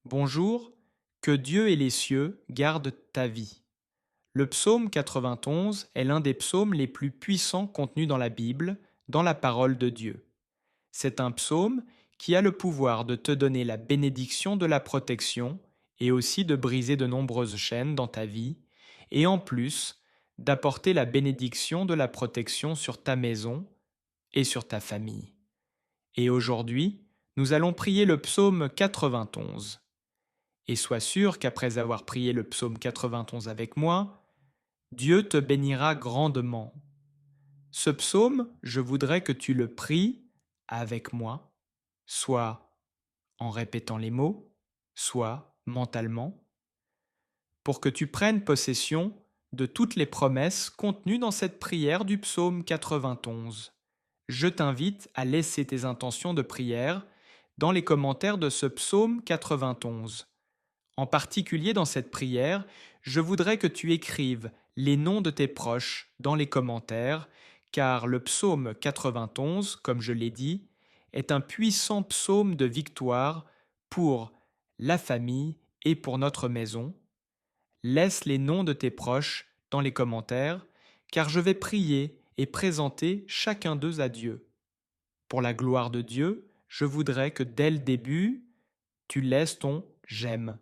Bonjour, que Dieu et les cieux gardent ta vie. Le psaume 91 est l'un des psaumes les plus puissants contenus dans la Bible, dans la parole de Dieu. C'est un psaume qui a le pouvoir de te donner la bénédiction de la protection et aussi de briser de nombreuses chaînes dans ta vie, et en plus d'apporter la bénédiction de la protection sur ta maison et sur ta famille. Et aujourd'hui, nous allons prier le psaume 91. Et sois sûr qu'après avoir prié le psaume 91 avec moi, Dieu te bénira grandement. Ce psaume, je voudrais que tu le pries avec moi, soit en répétant les mots, soit mentalement, pour que tu prennes possession de toutes les promesses contenues dans cette prière du psaume 91. Je t'invite à laisser tes intentions de prière dans les commentaires de ce psaume 91. En particulier dans cette prière, je voudrais que tu écrives les noms de tes proches dans les commentaires, car le psaume 91, comme je l'ai dit, est un puissant psaume de victoire pour la famille et pour notre maison. Laisse les noms de tes proches dans les commentaires, car je vais prier et présenter chacun d'eux à Dieu. Pour la gloire de Dieu, je voudrais que dès le début, tu laisses ton j'aime.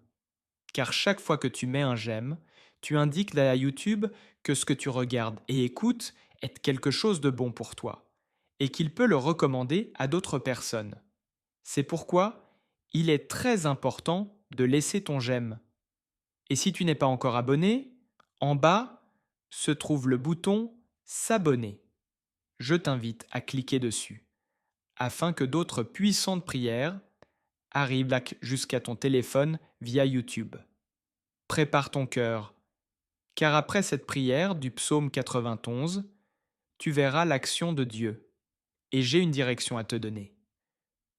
Car chaque fois que tu mets un j'aime, tu indiques à YouTube que ce que tu regardes et écoutes est quelque chose de bon pour toi, et qu'il peut le recommander à d'autres personnes. C'est pourquoi il est très important de laisser ton j'aime. Et si tu n'es pas encore abonné, en bas se trouve le bouton S'abonner. Je t'invite à cliquer dessus, afin que d'autres puissantes prières arrivent jusqu'à ton téléphone via YouTube. Prépare ton cœur, car après cette prière du psaume 91, tu verras l'action de Dieu, et j'ai une direction à te donner.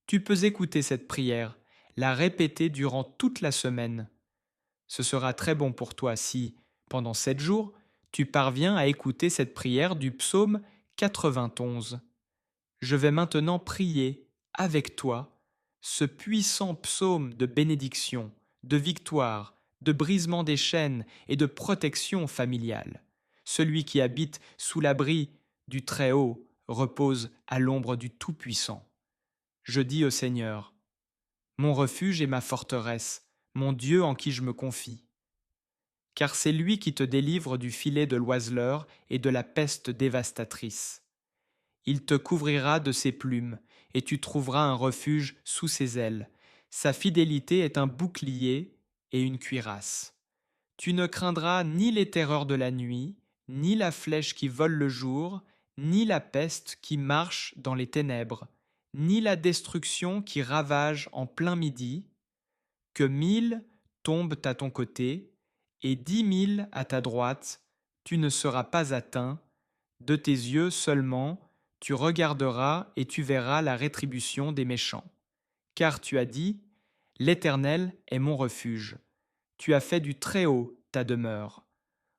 Tu peux écouter cette prière, la répéter durant toute la semaine. Ce sera très bon pour toi si, pendant 7 jours, tu parviens à écouter cette prière du psaume 91. Je vais maintenant prier avec toi ce puissant psaume de bénédiction, de victoire, de brisement des chaînes et de protection familiale. Celui qui habite sous l'abri du Très-Haut repose à l'ombre du Tout-Puissant. Je dis au Seigneur, mon refuge et ma forteresse, mon Dieu en qui je me confie. Car c'est lui qui te délivre du filet de l'oiseleur et de la peste dévastatrice. Il te couvrira de ses plumes, et tu trouveras un refuge sous ses ailes. Sa fidélité est un bouclier et une cuirasse. Tu ne craindras ni les terreurs de la nuit, ni la flèche qui vole le jour, ni la peste qui marche dans les ténèbres, ni la destruction qui ravage en plein midi. Que 1000 tombent à ton côté, et 10 000 à ta droite, tu ne seras pas atteint. De tes yeux seulement, tu regarderas et tu verras la rétribution des méchants. Car tu as dit, l'Éternel est mon refuge. Tu as fait du Très-Haut ta demeure.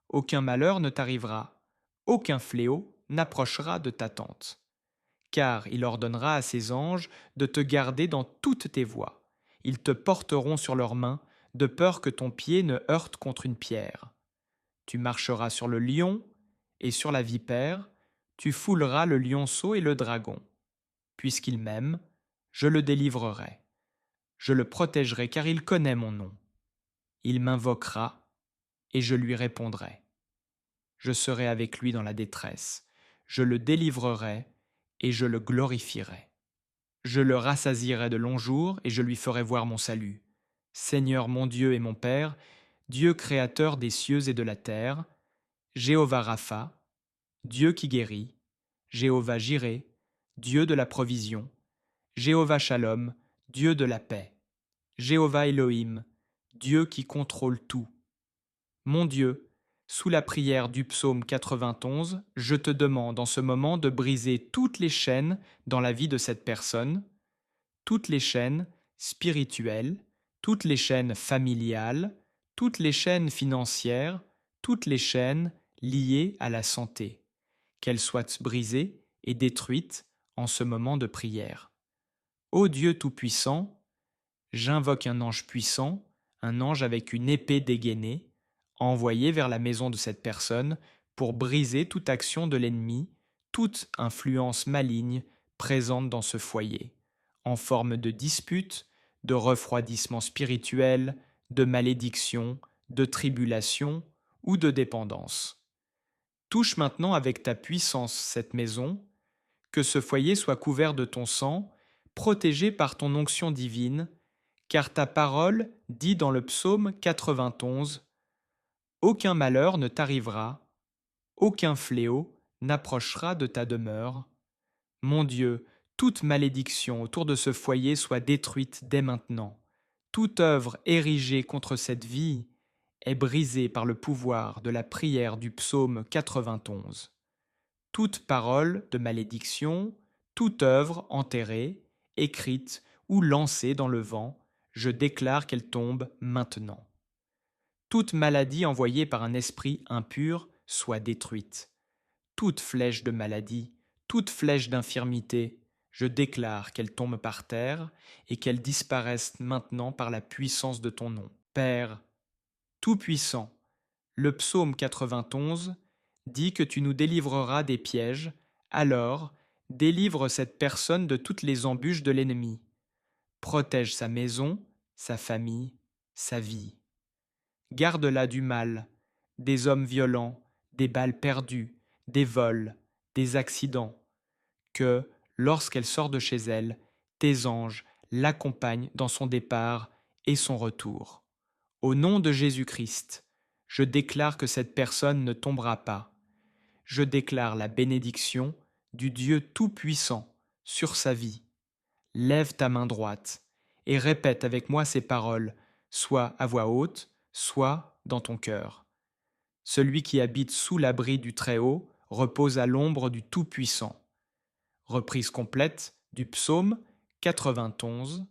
Aucun malheur ne t'arrivera, aucun fléau n'approchera de ta tente. Car il ordonnera à ses anges de te garder dans toutes tes voies. Ils te porteront sur leurs mains, de peur que ton pied ne heurte contre une pierre. Tu marcheras sur le lion et sur la vipère, tu fouleras le lionceau et le dragon. Puisqu'il m'aime, je le délivrerai. Je le protégerai car il connaît mon nom. Il m'invoquera et je lui répondrai. Je serai avec lui dans la détresse. Je le délivrerai et je le glorifierai. Je le rassasierai de longs jours et je lui ferai voir mon salut. Seigneur mon Dieu et mon Père, Dieu créateur des cieux et de la terre, Jéhovah Rapha, Dieu qui guérit, Jéhovah Jireh, Dieu de la provision, Jéhovah Shalom, Dieu de la paix, Jéhovah Elohim, Dieu qui contrôle tout. Mon Dieu, sous la prière du psaume 91, je te demande en ce moment de briser toutes les chaînes dans la vie de cette personne, toutes les chaînes spirituelles, toutes les chaînes familiales, toutes les chaînes financières, toutes les chaînes liées à la santé, qu'elles soient brisées et détruites en ce moment de prière. Ô Dieu Tout-Puissant, J'invoque un ange puissant, un ange avec une épée dégainée, envoyé vers la maison de cette personne pour briser toute action de l'ennemi, toute influence maligne présente dans ce foyer, en forme de dispute, de refroidissement spirituel, de malédiction, de tribulation ou de dépendance. Touche maintenant avec ta puissance cette maison, que ce foyer soit couvert de ton sang, protégé par ton onction divine, car ta parole dit dans le psaume 91, aucun malheur ne t'arrivera, aucun fléau n'approchera de ta demeure. Mon Dieu, toute malédiction autour de ce foyer soit détruite dès maintenant. Toute œuvre érigée contre cette vie est brisée par le pouvoir de la prière du psaume 91. Toute parole de malédiction, toute œuvre enterrée, écrite ou lancée dans le vent, je déclare qu'elle tombe maintenant. Toute maladie envoyée par un esprit impur soit détruite. Toute flèche de maladie, toute flèche d'infirmité, je déclare qu'elle tombe par terre et qu'elle disparaisse maintenant par la puissance de ton nom. Père, Tout-Puissant, le psaume 91 dit que tu nous délivreras des pièges, alors délivre cette personne de toutes les embûches de l'ennemi. Protège sa maison, sa famille, sa vie. Garde-la du mal, des hommes violents, des balles perdues, des vols, des accidents. Que, lorsqu'elle sort de chez elle, tes anges l'accompagnent dans son départ et son retour. Au nom de Jésus-Christ, je déclare que cette personne ne tombera pas. Je déclare la bénédiction du Dieu Tout-Puissant sur sa vie. Lève ta main droite et répète avec moi ces paroles, soit à voix haute, soit dans ton cœur. Celui qui habite sous l'abri du Très-Haut repose à l'ombre du Tout-Puissant. Reprise complète du psaume 91.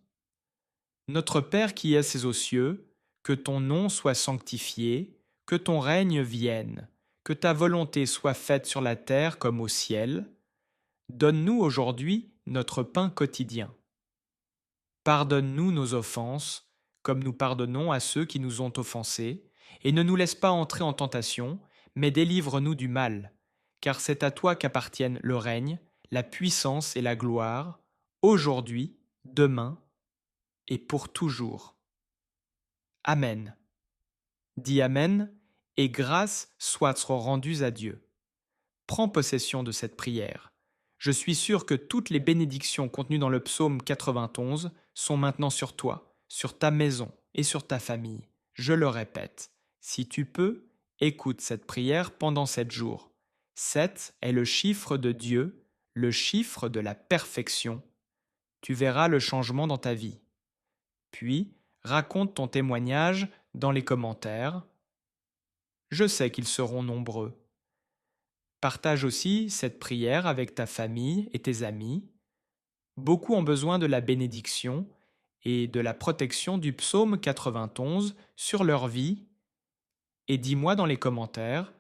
Notre Père qui es aux cieux, que ton nom soit sanctifié, que ton règne vienne, que ta volonté soit faite sur la terre comme au ciel. Donne-nous aujourd'hui notre pain quotidien. Pardonne-nous nos offenses, comme nous pardonnons à ceux qui nous ont offensés, et ne nous laisse pas entrer en tentation, mais délivre-nous du mal, car c'est à toi qu'appartiennent le règne, la puissance et la gloire, aujourd'hui, demain et pour toujours. Amen. Dis Amen, et grâce soit rendues à Dieu. Prends possession de cette prière. Je suis sûr que toutes les bénédictions contenues dans le psaume 91 sont maintenant sur toi, sur ta maison et sur ta famille. Je le répète, si tu peux, écoute cette prière pendant 7 jours. 7 est le chiffre de Dieu, le chiffre de la perfection. Tu verras le changement dans ta vie. Puis, raconte ton témoignage dans les commentaires. Je sais qu'ils seront nombreux. Partage aussi cette prière avec ta famille et tes amis. Beaucoup ont besoin de la bénédiction et de la protection du psaume 91 sur leur vie. Et dis-moi dans les commentaires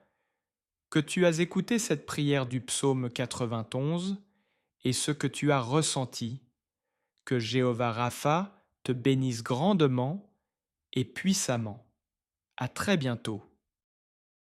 que tu as écouté cette prière du psaume 91 et ce que tu as ressenti. Que Jéhovah Rapha te bénisse grandement et puissamment. À très bientôt.